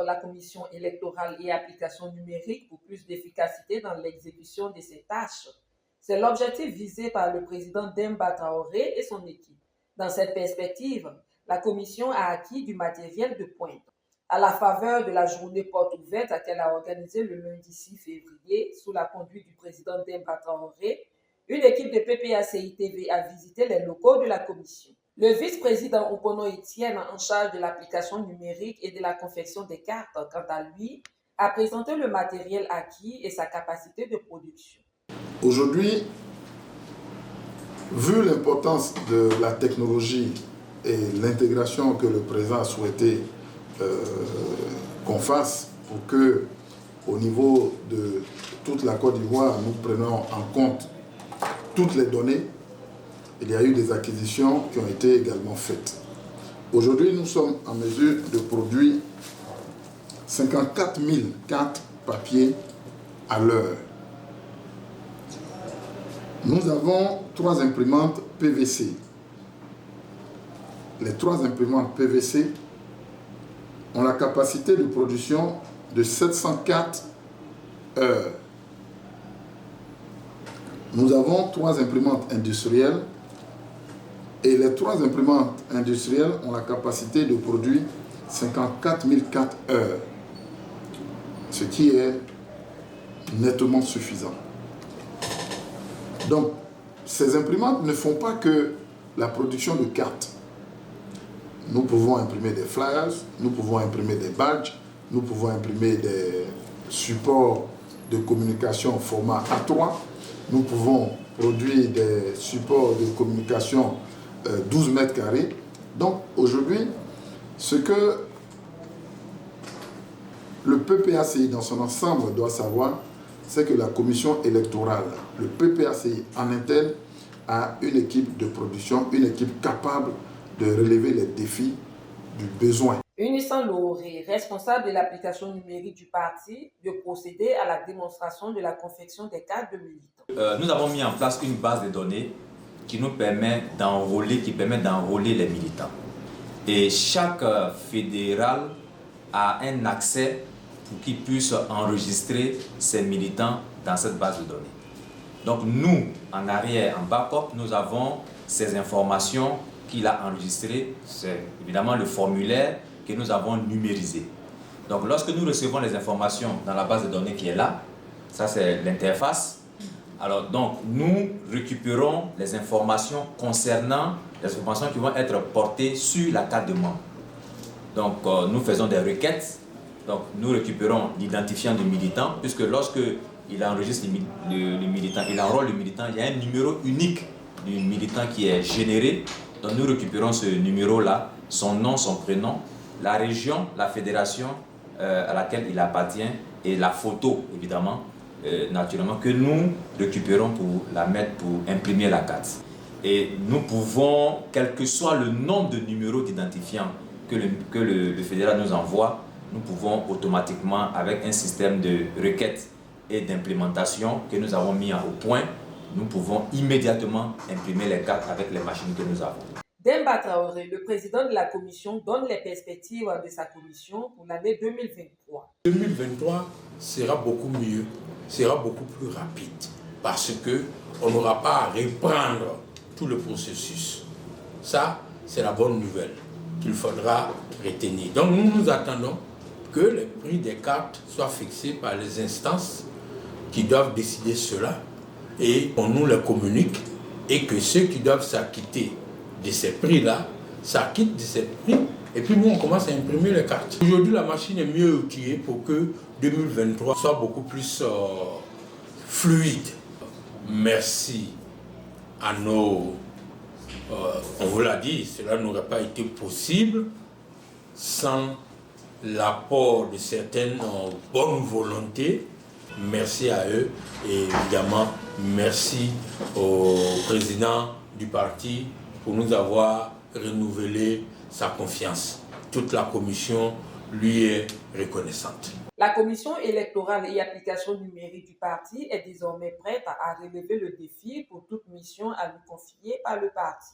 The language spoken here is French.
la Commission électorale et application numérique pour plus d'efficacité dans l'exécution de ses tâches. C'est l'objectif visé par le président Demba Traoré et son équipe. Dans cette perspective, la Commission a acquis du matériel de pointe. À la faveur de la journée porte ouverte qu'elle a organisée le lundi 6 février sous la conduite du président Demba Traoré, une équipe de PPACI TV a visité les locaux de la Commission. Le vice-président Okono Etienne, en charge de l'application numérique et de la confection des cartes, quant à lui, a présenté le matériel acquis et sa capacité de production. Aujourd'hui, vu l'importance de la technologie et l'intégration que le président a souhaité qu'on fasse pour que, au niveau de toute la Côte d'Ivoire, nous prenions en compte toutes les données, il y a eu des acquisitions qui ont été également faites. Aujourd'hui, nous sommes en mesure de produire 54 000 cartes papier à l'heure. Nous avons 3 imprimantes PVC. Les 3 imprimantes PVC ont la capacité de production de 704 heures. Nous avons 3 imprimantes industrielles et les 3 imprimantes industrielles ont la capacité de produire 54 004 heures, ce qui est nettement suffisant. Donc, ces imprimantes ne font pas que la production de cartes. Nous pouvons imprimer des flyers, nous pouvons imprimer des badges, nous pouvons imprimer des supports de communication au format A3, nous pouvons produire des supports de communication 12 mètres carrés. Donc aujourd'hui, ce que le PPACI dans son ensemble doit savoir, c'est que la commission électorale, le PPACI en interne, a une équipe de production, une équipe capable de relever les défis du besoin. Unissant Lauré, responsable de l'application numérique du parti, de procéder à la démonstration de la confection des cartes de militants. Nous avons mis en place une base de données qui nous permet d'enrôler, les militants. Et chaque fédéral a un accès pour qu'il puisse enregistrer ses militants dans cette base de données. Donc nous, en arrière, en backup, nous avons ces informations qu'il a enregistrées. C'est évidemment le formulaire que nous avons numérisé. Donc lorsque nous recevons les informations dans la base de données qui est là, ça c'est l'interface. Alors donc nous récupérons les informations concernant les informations qui vont être portées sur la carte de membre. Donc nous faisons des requêtes. Donc nous récupérons l'identifiant du militant, puisque lorsque il enregistre le militant, il enrôle le militant, il y a un numéro unique du militant qui est généré. Donc nous récupérons ce numéro-là, son nom, son prénom, la région, la fédération à laquelle il appartient et la photo, évidemment, naturellement, que nous récupérons pour la mettre, pour imprimer la carte. Et nous pouvons, quel que soit le nombre de numéros d'identifiant que le fédéral nous envoie, nous pouvons automatiquement, avec un système de requête et d'implémentation que nous avons mis au point, nous pouvons immédiatement imprimer les cartes avec les machines que nous avons. Demba Traoré, le président de la commission, donne les perspectives de sa commission pour l'année 2023. 2023 sera beaucoup mieux, sera beaucoup plus rapide, parce qu'on n'aura pas à reprendre tout le processus. Ça, c'est la bonne nouvelle qu'il faudra retenir. Donc nous attendons que les prix des cartes soient fixés par les instances qui doivent décider cela et qu'on nous les communique et que ceux qui doivent s'acquitter de ces prix-là s'acquittent de ces prix et puis nous on commence à imprimer les cartes. Aujourd'hui la machine est mieux outillée pour que 2023 soit beaucoup plus fluide. Merci à nos... on vous l'a dit, cela n'aurait pas été possible sans l'apport de certaines bonnes volontés. Merci à eux et évidemment merci au président du parti pour nous avoir renouvelé sa confiance. Toute la commission lui est reconnaissante. La commission électorale et application numérique du parti est désormais prête à relever le défi pour toute mission à lui confier par le parti.